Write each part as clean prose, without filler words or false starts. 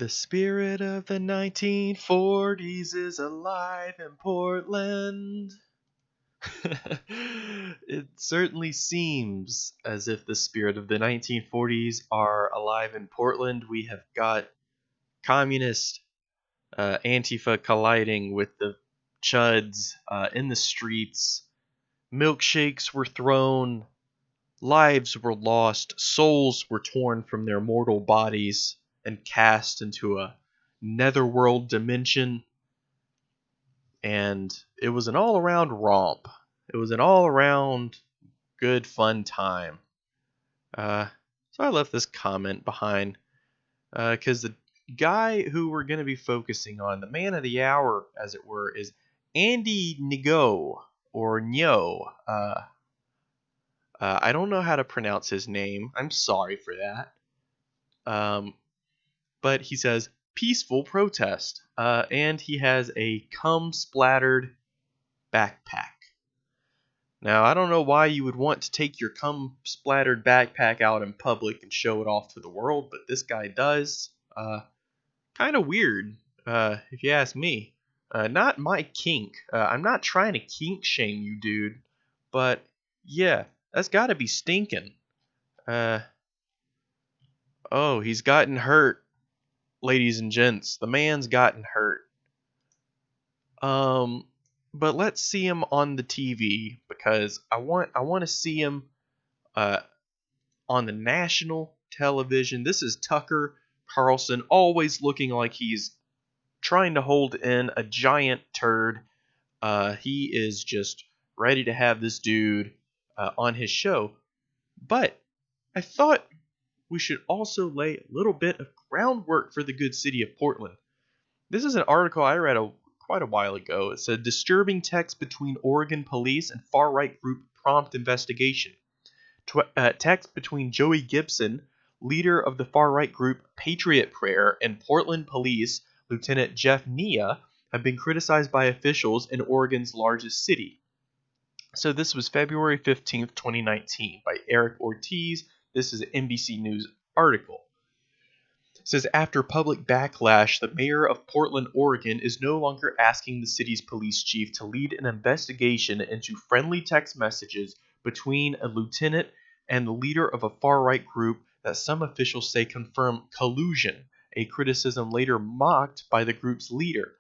The spirit of the 1940s is alive in Portland. It certainly seems as if the spirit of the 1940s are alive in Portland. We have got communist antifa colliding with the chuds in the streets. Milkshakes were thrown. Lives were lost. Souls were torn from their mortal bodies and cast into a netherworld dimension. And it was an all-around romp. It was an all-around good, fun time. So I left this comment behind because the guy who we're going to be focusing on, the man of the hour, as it were, is Andy Ngo, or Nyo. I don't know how to pronounce his name. I'm sorry for that. But he says, peaceful protest. And he has a cum-splattered backpack. Now, I don't know why you would want to take your cum-splattered backpack out in public and show it off to the world, but this guy does. Kind of weird, if you ask me. Not my kink. I'm not trying to kink shame you, dude. But, yeah, that's gotta be stinking. Oh, he's gotten hurt, ladies and gents. The man's gotten hurt. But let's see him on the TV because I want to see him on the national television. This is Tucker Carlson, always looking like he's trying to hold in a giant turd. He is just ready to have this dude on his show. But I thought we should also lay a little bit of groundwork for the good city of Portland. This is an article I read quite a while ago. It said, disturbing text between Oregon police and far-right group prompt investigation. Text between Joey Gibson, leader of the far-right group Patriot Prayer, and Portland Police Lieutenant Jeff Nia have been criticized by officials in Oregon's largest city. So this was February 15th, 2019 by Eric Ortiz. This is an NBC News article. It says, after public backlash, the mayor of Portland, Oregon is no longer asking the city's police chief to lead an investigation into friendly text messages between a lieutenant and the leader of a far-right group that some officials say confirm collusion, a criticism later mocked by the group's leader.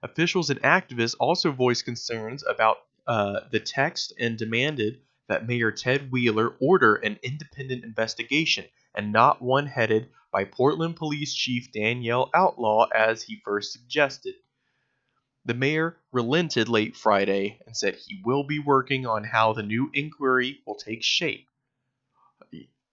Officials and activists also voiced concerns about the text and demanded that Mayor Ted Wheeler order an independent investigation and not one headed by Portland Police Chief Danielle Outlaw as he first suggested. The mayor relented late Friday and said he will be working on how the new inquiry will take shape.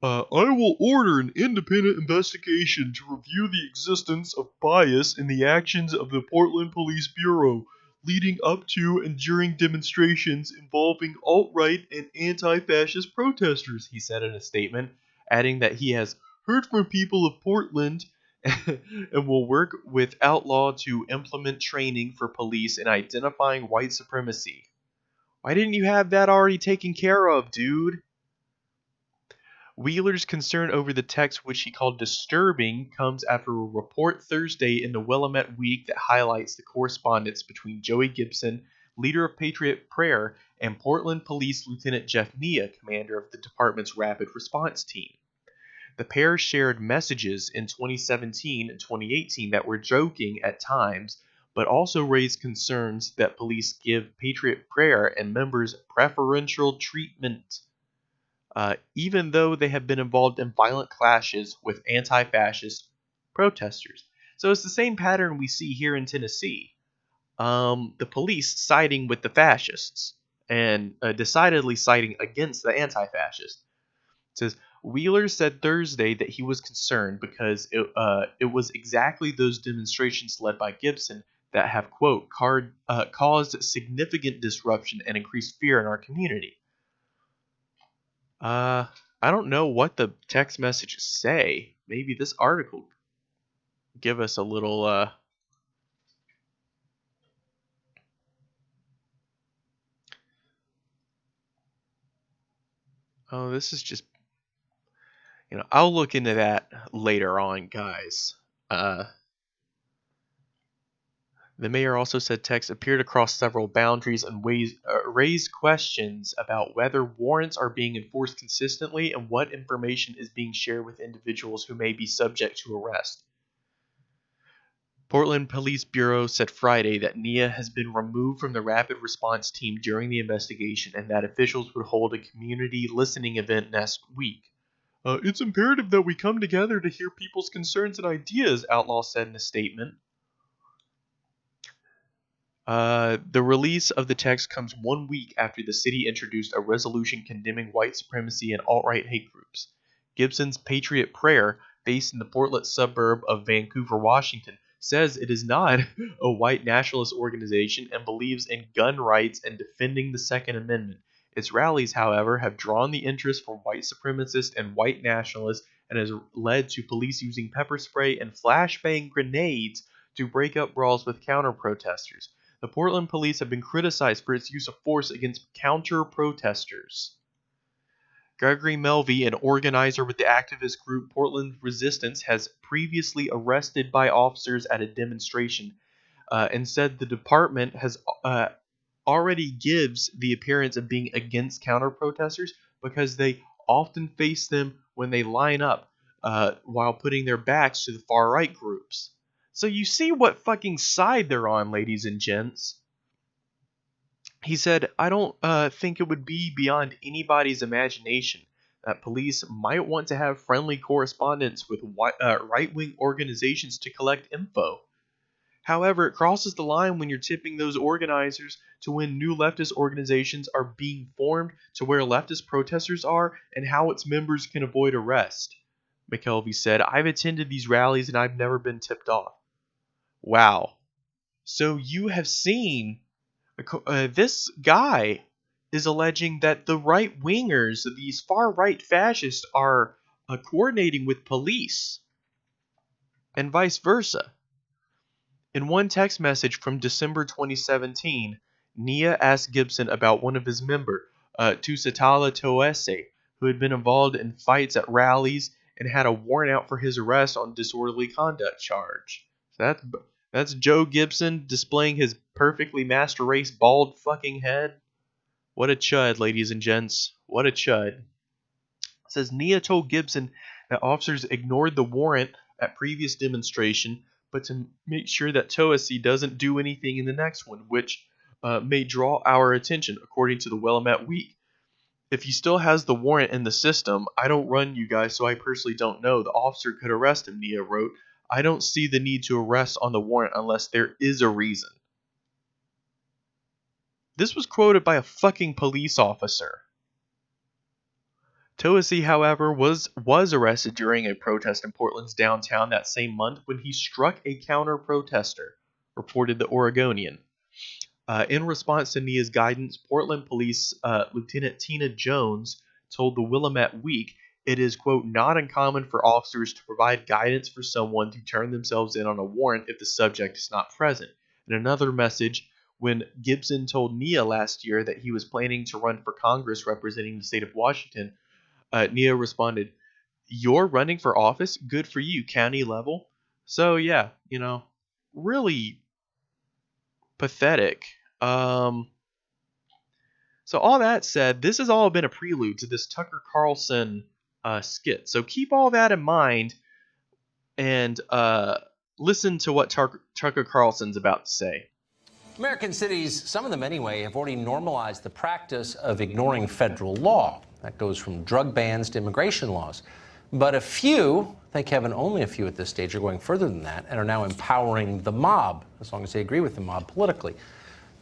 I will order an independent investigation to review the existence of bias in the actions of the Portland Police Bureau, leading up to and during demonstrations involving alt-right and anti-fascist protesters, he said in a statement, adding that he has heard from people of Portland and will work with Outlaw to implement training for police in identifying white supremacy. Why didn't you have that already taken care of, dude? Wheeler's concern over the text, which he called disturbing, comes after a report Thursday in the Willamette Week that highlights the correspondence between Joey Gibson, leader of Patriot Prayer, and Portland Police Lieutenant Jeff Nia, commander of the department's Rapid Response Team. The pair shared messages in 2017 and 2018 that were joking at times, but also raised concerns that police give Patriot Prayer and members preferential treatment. Even though they have been involved in violent clashes with anti-fascist protesters. So it's the same pattern we see here in Tennessee. The police siding with the fascists and decidedly siding against the anti-fascists. It says, Wheeler said Thursday that he was concerned because it was exactly those demonstrations led by Gibson that have, quote, caused significant disruption and increased fear in our community. I don't know what the text messages say. Maybe this article give us a little this is just I'll look into that later on, guys. The mayor also said texts appeared across several boundaries and raised questions about whether warrants are being enforced consistently and what information is being shared with individuals who may be subject to arrest. Portland Police Bureau said Friday that Nia has been removed from the rapid response team during the investigation and that officials would hold a community listening event next week. It's imperative that we come together to hear people's concerns and ideas, Outlaw said in a statement. The release of the text comes 1 week after the city introduced a resolution condemning white supremacy and alt-right hate groups. Gibson's Patriot Prayer, based in the Portland suburb of Vancouver, Washington, says it is not a white nationalist organization and believes in gun rights and defending the Second Amendment. Its rallies, however, have drawn the interest from white supremacists and white nationalists and has led to police using pepper spray and flashbang grenades to break up brawls with counter-protesters. The Portland police have been criticized for its use of force against counter-protesters. Gregory Melvey, an organizer with the activist group Portland Resistance, has previously arrested by officers at a demonstration and said the department has already gives the appearance of being against counter-protesters because they often face them when they line up while putting their backs to the far-right groups. So you see what fucking side they're on, ladies and gents. He said, I don't think it would be beyond anybody's imagination that police might want to have friendly correspondence with right-wing organizations to collect info. However, it crosses the line when you're tipping those organizers to when new leftist organizations are being formed to where leftist protesters are and how its members can avoid arrest. McKelvey said, I've attended these rallies and I've never been tipped off. Wow. So you have seen this guy is alleging that the right-wingers, these far-right fascists, are coordinating with police and vice versa. In one text message from December 2017, Nia asked Gibson about one of his members, Tusitala Toese, who had been involved in fights at rallies and had a warrant out for his arrest on disorderly conduct charge. So that's Joe Gibson displaying his perfectly master race bald fucking head. What a chud, ladies and gents. What a chud. It says Nia told Gibson that officers ignored the warrant at previous demonstration, but to make sure that Toese doesn't do anything in the next one, which may draw our attention, according to the Willamette Week. If he still has the warrant in the system, I don't run you guys, so I personally don't know. The officer could arrest him, Nia wrote. I don't see the need to arrest on the warrant unless there is a reason. This was quoted by a fucking police officer. Toese, however, was arrested during a protest in Portland's downtown that same month when he struck a counter-protester, reported the Oregonian. In response to Nia's guidance, Portland Police Lieutenant Tina Jones told the Willamette Week it is, quote, not uncommon for officers to provide guidance for someone to turn themselves in on a warrant if the subject is not present. In another message, when Gibson told Nia last year that he was planning to run for Congress representing the state of Washington, Nia responded, you're running for office? Good for you, county level? So, yeah, really pathetic. So all that said, this has all been a prelude to this Tucker Carlson skit. So keep all that in mind and listen to what Tucker Carlson's about to say. American cities, some of them anyway, have already normalized the practice of ignoring federal law. That goes from drug bans to immigration laws. But a few, thank heaven only a few at this stage, are going further than that and are now empowering the mob, as long as they agree with the mob politically.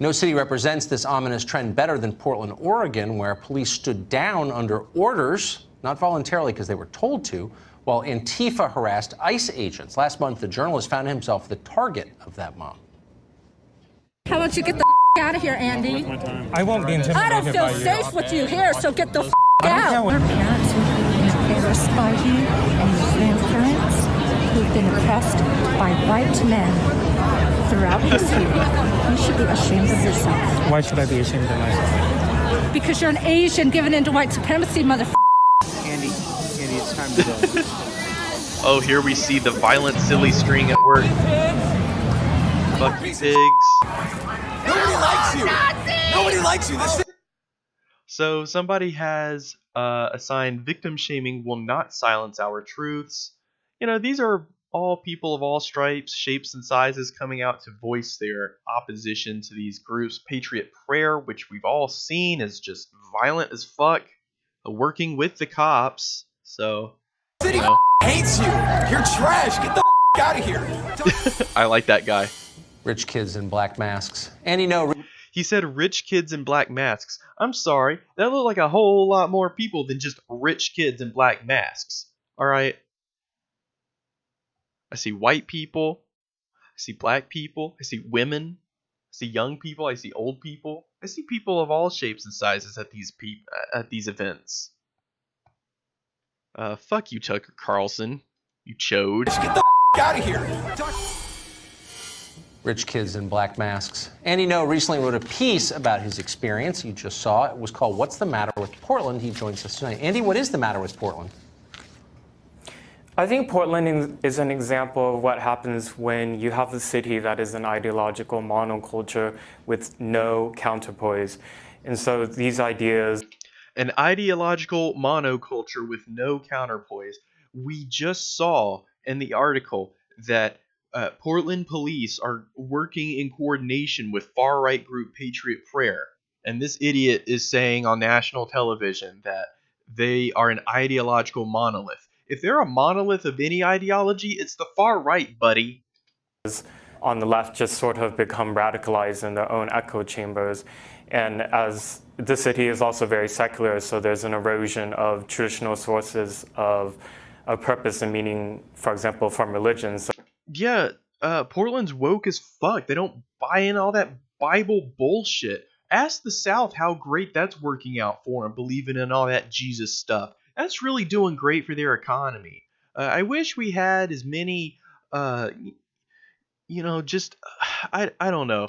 No city represents this ominous trend better than Portland, Oregon, where police stood down under orders, not voluntarily because they were told to, while Antifa harassed ICE agents. Last month, the journalist found himself the target of that mob. How about you get the out of here, Andy? I won't be intimidated. I don't feel safe with you here, so get the out. Our parents who've been embarrassed by you and your grandparents who've been oppressed by white men throughout history. You should be ashamed of yourself. Why should I be ashamed of myself? Because you're an Asian given into white supremacy, motherfucker. Andy, it's time to go. Oh, here we see the violent, silly string at work. Fuck you, pigs. Nobody likes you. Nobody likes you. This. So somebody has assigned victim shaming will not silence our truths. You know, these are all people of all stripes, shapes, and sizes coming out to voice their opposition to these groups. Patriot Prayer, which we've all seen, is just violent as fuck, working with the cops. So, City hates you. You're trash. Get the out of here. I like that guy. Rich kids in black masks. And you know, He said rich kids in black masks. I'm sorry, that looked like a whole lot more people than just rich kids in black masks. Alright? I see white people. I see black people. I see women. I see young people. I see old people. I see people of all shapes and sizes at these events. Fuck you, Tucker Carlson. You chode. Get the out of here. rich kids in black masks. Andy No recently wrote a piece about his experience. You just saw it. It was called What's the Matter with Portland? He joins us tonight. Andy, what is the matter with Portland? I think Portland is an example of what happens when you have a city that is an ideological monoculture with no counterpoise. And so these ideas... An ideological monoculture with no counterpoise. We just saw in the article that Portland police are working in coordination with far-right group Patriot Prayer. And this idiot is saying on national television that they are an ideological monolith. If they're a monolith of any ideology, it's the far right, buddy. On the left just sort of become radicalized in their own echo chambers. And as the city is also very secular, so there's an erosion of traditional sources of purpose and meaning, for example, from religion. So Yeah, Portland's woke as fuck. They don't buy in all that Bible bullshit. Ask the South how great that's working out for them, believing in all that Jesus stuff. That's really doing great for their economy. I wish we had as many, I don't know.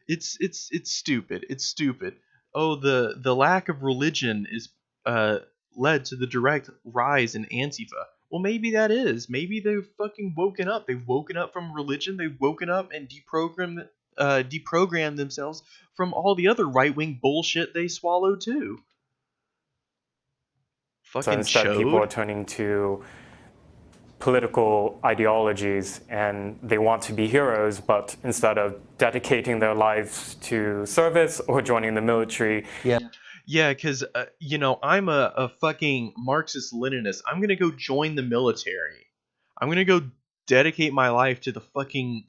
It's stupid. It's stupid. Oh, the lack of religion is led to the direct rise in antifa. Well, maybe that is. Maybe they've fucking woken up. They've woken up from religion. They've woken up and deprogrammed themselves from all the other right-wing bullshit they swallow too. Fucking instead, chode. people are turning to political ideologies and they want to be heroes, but instead of dedicating their lives to service or joining the military. Yeah, because, I'm a fucking Marxist-Leninist. I'm going to go join the military. I'm going to go dedicate my life to the fucking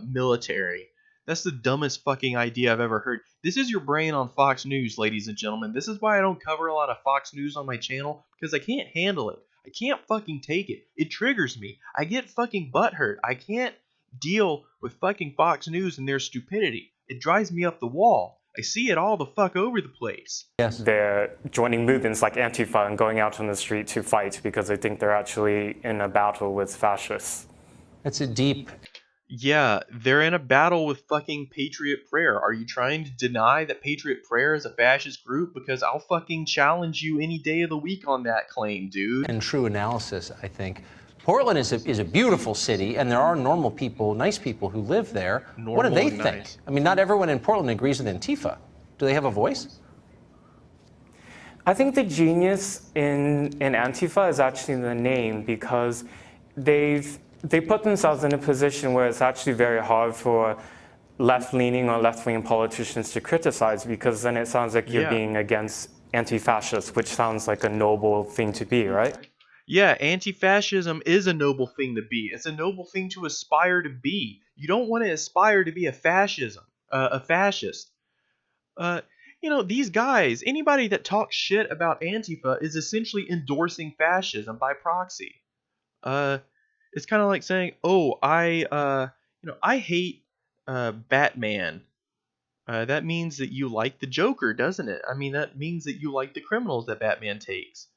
military. That's the dumbest fucking idea I've ever heard. This is your brain on Fox News, ladies and gentlemen. This is why I don't cover a lot of Fox News on my channel, because I can't handle it. I can't fucking take it. It triggers me. I get fucking butthurt. I can't deal with fucking Fox News and their stupidity. It drives me up the wall. I see it all the fuck over the place. Yes. They're joining movements like Antifa and going out on the street to fight because they think they're actually in a battle with fascists. That's a deep... Yeah, they're in a battle with fucking Patriot Prayer. Are you trying to deny that Patriot Prayer is a fascist group? Because I'll fucking challenge you any day of the week on that claim, dude. And true analysis, I think. Portland is a beautiful city, and there are normal people, nice people who live there. What do they think? Nice. I mean, not everyone in Portland agrees with Antifa. Do they have a voice? I think the genius in Antifa is actually the name, because they put themselves in a position where it's actually very hard for left-leaning or left-wing politicians to criticize, because then it sounds like you're being against anti-fascists, which sounds like a noble thing to be, right? Yeah, anti-fascism is a noble thing to be. It's a noble thing to aspire to be. You don't want to aspire to be a fascist. These guys, anybody that talks shit about Antifa is essentially endorsing fascism by proxy. It's kind of like saying, "Oh, I hate Batman." That means that you like the Joker, doesn't it? I mean, that means that you like the criminals that Batman takes.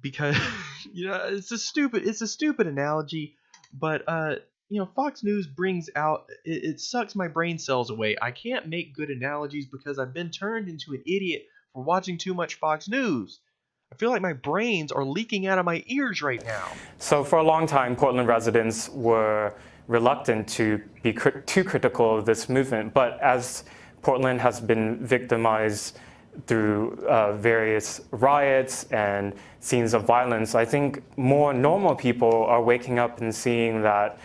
Because it's a stupid analogy, but Fox News brings out it sucks my brain cells away. I can't make good analogies because I've been turned into an idiot for watching too much Fox News. I feel like my brains are leaking out of my ears right now. So for a long time, Portland residents were reluctant to be too critical of this movement. But as Portland has been victimized through various riots and scenes of violence, I think more normal people are waking up and seeing that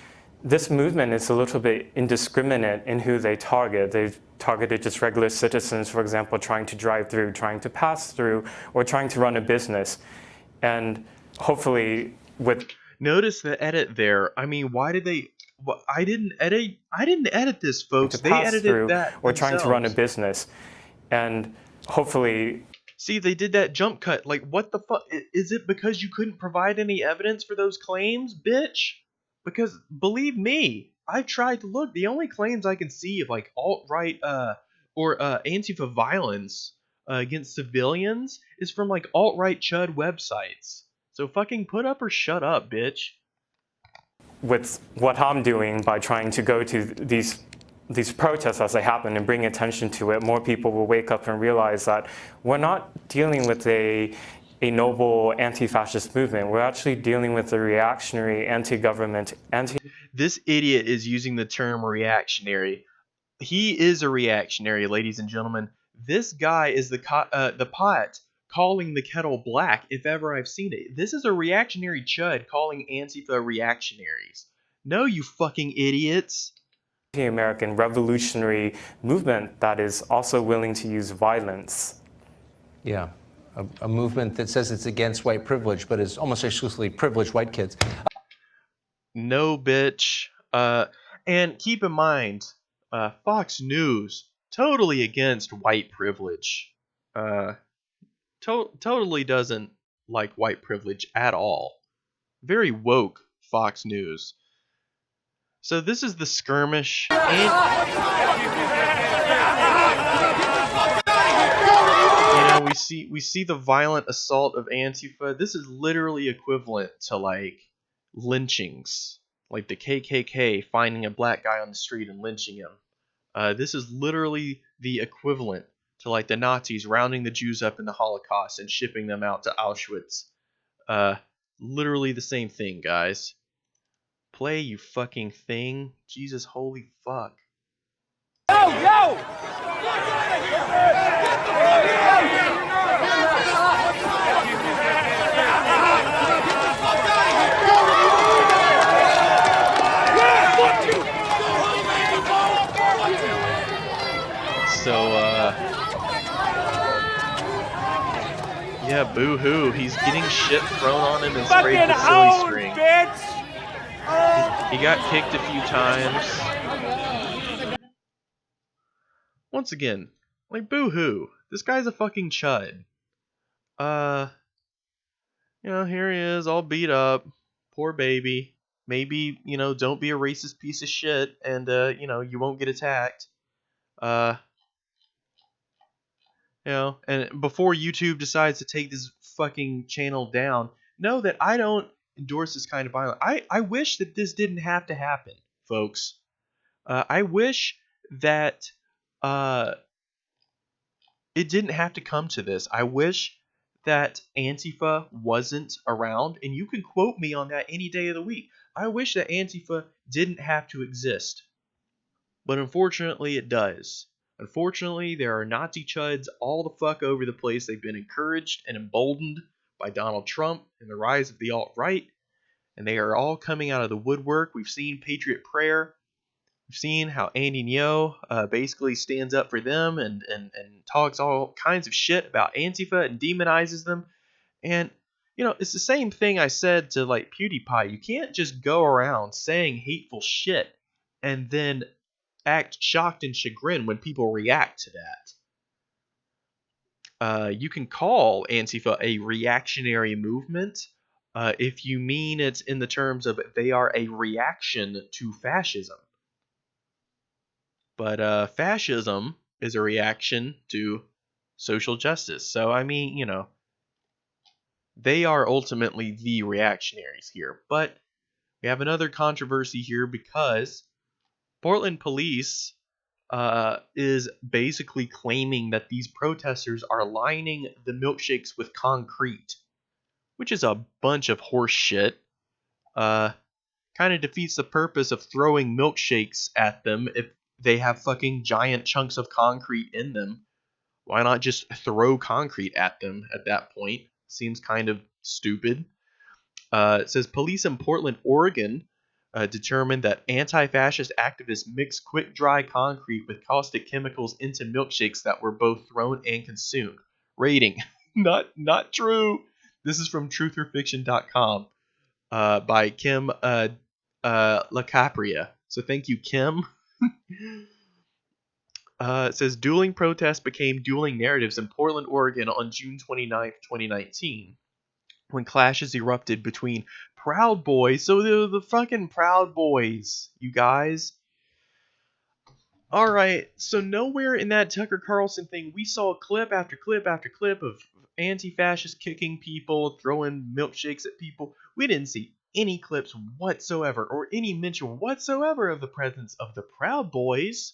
this movement is a little bit indiscriminate in who they target. They've targeted just regular citizens, for example, trying to drive through, trying to pass through, or trying to run a business. And hopefully with... Notice the edit there. I mean, why did they... Well, I didn't edit this, folks. To They pass edited through, that or trying to run a themselves. business. And hopefully... See, they did that jump cut. Like, what the fuck? Is it because you couldn't provide any evidence for those claims, bitch? Because, believe me, I've tried to look. The only claims I can see of, like, alt-right or antifa violence against civilians is from, like, alt-right chud websites. So fucking put up or shut up, bitch. With what I'm doing by trying to go to these protests as they happen and bring attention to it, more people will wake up and realize that we're not dealing with a noble anti-fascist movement. We're actually dealing with a reactionary, anti-government, This idiot is using the term reactionary. He is a reactionary, ladies and gentlemen. This guy is the pot calling the kettle black, if ever I've seen it. This is a reactionary chud calling Antifa reactionaries. No, you fucking idiots. Anti-American revolutionary movement that is also willing to use violence. Yeah, a movement that says it's against white privilege, but is almost exclusively privileged white kids. No, bitch. And keep in mind, Fox News, totally against white privilege. Totally doesn't like white privilege at all. Very woke Fox News. So this is the skirmish. And, we see the violent assault of Antifa. This is literally equivalent to like lynchings, like the KKK finding a black guy on the street and lynching him. This is literally the equivalent to like the Nazis rounding the Jews up in the Holocaust and shipping them out to Auschwitz. Literally the same thing, guys. Play, you fucking thing. Jesus, holy fuck. Yo! So, yeah, boo-hoo. He's getting shit thrown on him and sprayed with silly string. He got kicked a few times. Once again, like, boo-hoo. This guy's a fucking chud. Here he is, all beat up. Poor baby. Maybe, don't be a racist piece of shit and, you won't get attacked. And before YouTube decides to take this fucking channel down, know that I don't endorse this kind of violence. I wish that this didn't have to happen, folks. I wish that it didn't have to come to this. I wish that Antifa wasn't around, and you can quote me on that any day of the week. I wish that Antifa didn't have to exist. But unfortunately, it does. Unfortunately, there are Nazi chuds all the fuck over the place. They've been encouraged and emboldened by Donald Trump and the rise of the alt-right, and they are all coming out of the woodwork. We've seen Patriot Prayer. We've seen how Andy Ngo basically stands up for them and talks all kinds of shit about Antifa and demonizes them. And, it's the same thing I said to, like, PewDiePie. You can't just go around saying hateful shit and then act shocked and chagrined when people react to that. You can call Antifa a reactionary movement if you mean it in the terms of they are a reaction to fascism. But fascism is a reaction to social justice. So, I mean, they are ultimately the reactionaries here. But we have another controversy here because Portland police is basically claiming that these protesters are lining the milkshakes with concrete, which is a bunch of horse shit. Kind of defeats the purpose of throwing milkshakes at them if they have fucking giant chunks of concrete in them. Why not just throw concrete at them at that point? Seems kind of stupid. It says police in Portland, Oregon determined that anti-fascist activists mixed quick dry concrete with caustic chemicals into milkshakes that were both thrown and consumed. Rating: not true. This is from trutherfiction.com by Kim LaCapria. So thank you, Kim. It says dueling protests became dueling narratives in Portland, Oregon on June 29th, 2019. When clashes erupted between Proud Boys. So they're the fucking Proud Boys, you guys. Alright, so nowhere in that Tucker Carlson thing we saw clip after clip after clip of anti-fascists kicking people, throwing milkshakes at people. We didn't see any clips whatsoever or any mention whatsoever of the presence of the Proud Boys.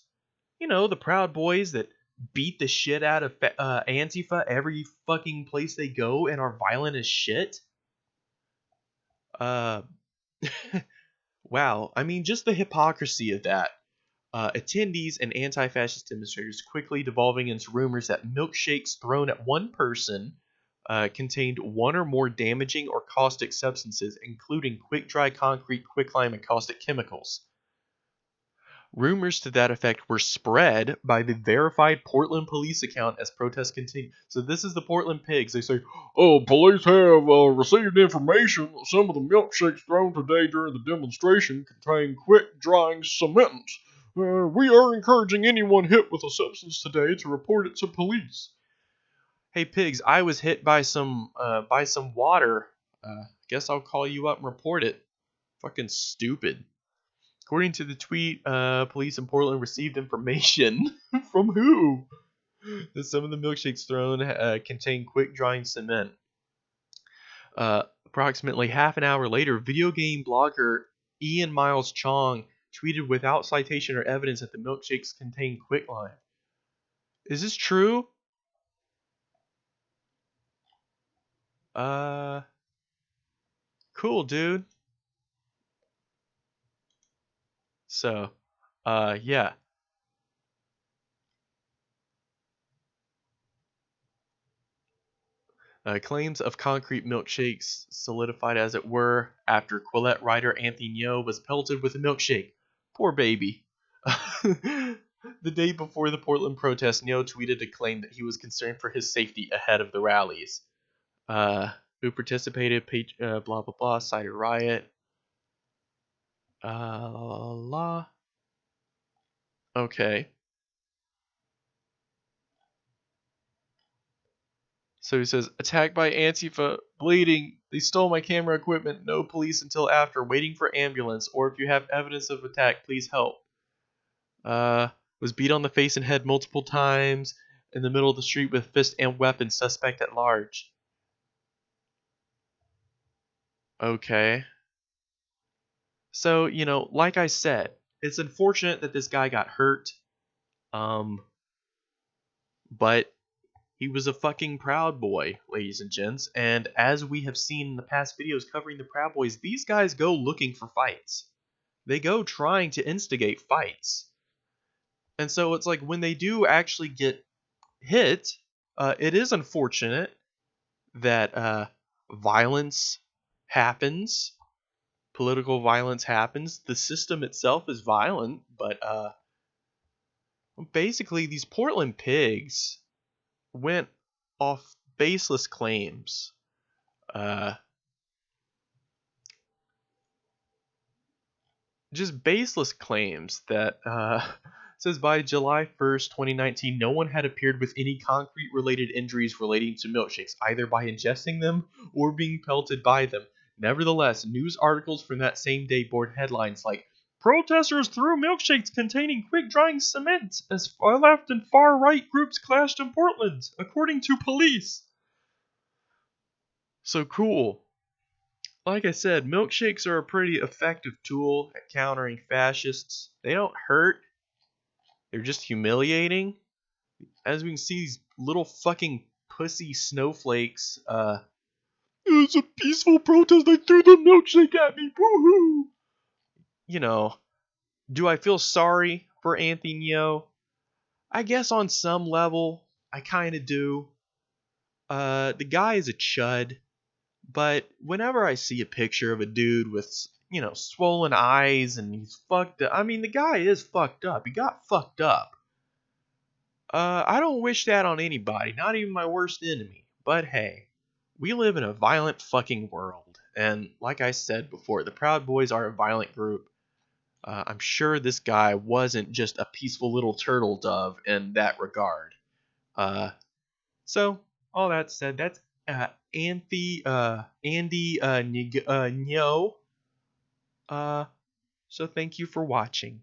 You know, the Proud Boys that beat the shit out of Antifa every fucking place they go and are violent as shit. Wow. I mean, just the hypocrisy of that. Attendees and anti-fascist demonstrators quickly devolving into rumors that milkshakes thrown at one person contained one or more damaging or caustic substances, including quick-dry concrete, quicklime, and caustic chemicals. Rumors to that effect were spread by the verified Portland police account as protests continued. So this is the Portland Pigs. They say, "Oh, police have received information that some of the milkshakes thrown today during the demonstration contain quick-drying cement. We are encouraging anyone hit with a substance today to report it to police." Hey, Pigs, I was hit by some water. Guess I'll call you up and report it. Fucking stupid. According to the tweet, police in Portland received information from who? That some of the milkshakes thrown contain quick-drying cement. Approximately half an hour later, video game blogger Ian Miles Chong tweeted without citation or evidence that the milkshakes contain quicklime. Is this true? Cool, dude. So, yeah. Claims of concrete milkshakes solidified, as it were, after Quillette writer Anthony Nyo was pelted with a milkshake. Poor baby. The day before the Portland protest, Nyo tweeted a claim that he was concerned for his safety ahead of the rallies. Who participated, blah blah blah, cited riot. Okay. So he says, attacked by Antifa, bleeding. They stole my camera equipment. No police until after, waiting for ambulance. Or if you have evidence of attack, please help. Was beat on the face and head multiple times in the middle of the street with fist and weapon. Suspect at large. Okay. So, you know, like I said, it's unfortunate that this guy got hurt. But he was a fucking Proud Boy, ladies and gents. And as we have seen in the past videos covering the Proud Boys, these guys go looking for fights. They go trying to instigate fights. And so it's like when they do actually get hit, it is unfortunate that violence happens. Political violence happens. The system itself is violent, but basically these Portland Pigs went off baseless claims. Just baseless claims that says by July 1st, 2019, no one had appeared with any concrete related injuries relating to milkshakes, either by ingesting them or being pelted by them. Nevertheless, news articles from that same day bore headlines like, "Protesters threw milkshakes containing quick-drying cement as far-left and far-right groups clashed in Portland, according to police." So cool. Like I said, milkshakes are a pretty effective tool at countering fascists. They don't hurt. They're just humiliating. As we can see, these little fucking pussy snowflakes. It's a peaceful protest. They threw the milkshake at me. Woohoo! You know, do I feel sorry for Anthony Neo? I guess on some level, I kind of do. The guy is a chud, but whenever I see a picture of a dude with, swollen eyes and he's fucked up, I mean, the guy is fucked up. He got fucked up. I don't wish that on anybody, not even my worst enemy. But hey, we live in a violent fucking world. And like I said before, the Proud Boys are a violent group. I'm sure this guy wasn't just a peaceful little turtle dove in that regard. So, all that said, that's Andy Nyo. So thank you for watching.